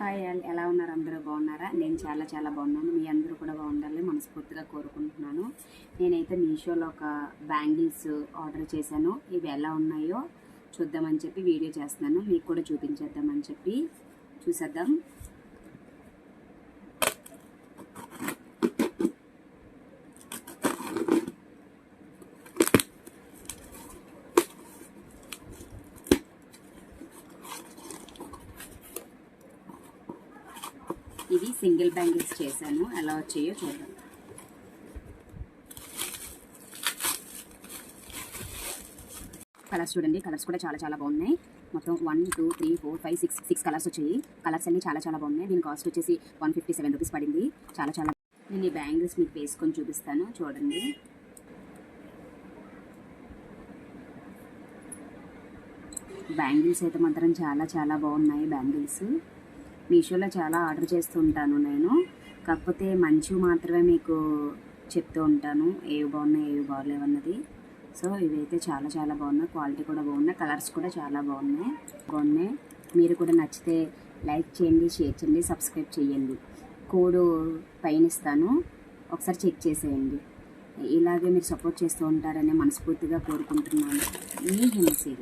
Hi all, ఎలా ఉన్నారు? అందరూ బాగున్నారా? నేను చాలా బాగున్నాను. మీ అందరూ కూడా బాగుండాలని మనస్ఫూర్తిగా కోరుకుంటున్నాను. నేనైతే మీషోలో ఒక బ్యాంగిల్స్ ఆర్డర్ చేశాను. ఇవి ఎలా ఉన్నాయో చూద్దామని చెప్పి వీడియో చేస్తున్నాను. మీకు కూడా చూపించేద్దామని చెప్పి చూసేద్దాం. ఇది సింగిల్ బ్యాంగిల్స్ చేశాను, ఎలా వచ్చాయో చూద్దాం. కలర్స్ చూడండి, కలర్స్ కూడా చాలా బాగున్నాయి. మొత్తం 1 2 3 4 5 6 కలర్స్ వచ్చాయి. కలర్స్ అన్ని చాలా బాగున్నాయి. దీని కాస్ట్ వచ్చేసి 157 రూపీస్ పడింది. చాలా నేను ఈ బ్యాంగిల్స్ మీకు వేసుకొని చూపిస్తాను, చూడండి. బ్యాంగిల్స్ అయితే మాత్రం చాలా బాగున్నాయి. బ్యాంగిల్స్ మీషోలో చాలా ఆర్డర్ చేస్తూ ఉంటాను నేను, కాకపోతే మంచివి మాత్రమే మీకు చెప్తూ ఉంటాను, ఏవి బాగున్నాయి ఏవి బాగలేవన్నది. సో ఇవైతే చాలా బాగున్నాయి, క్వాలిటీ కూడా బాగున్నాయి, కలర్స్ కూడా చాలా బాగున్నాయి. మీరు కూడా నచ్చితే లైక్ చేయండి, షేర్ చేయండి, సబ్స్క్రైబ్ చేయండి. కోడ్ పైన ఇస్తాను, ఒకసారి చెక్ చేసేయండి. ఇలాగే మీరు సపోర్ట్ చేస్తూ ఉంటారని మనస్ఫూర్తిగా కోరుకుంటున్నాను. మీ హిమశ్రీ.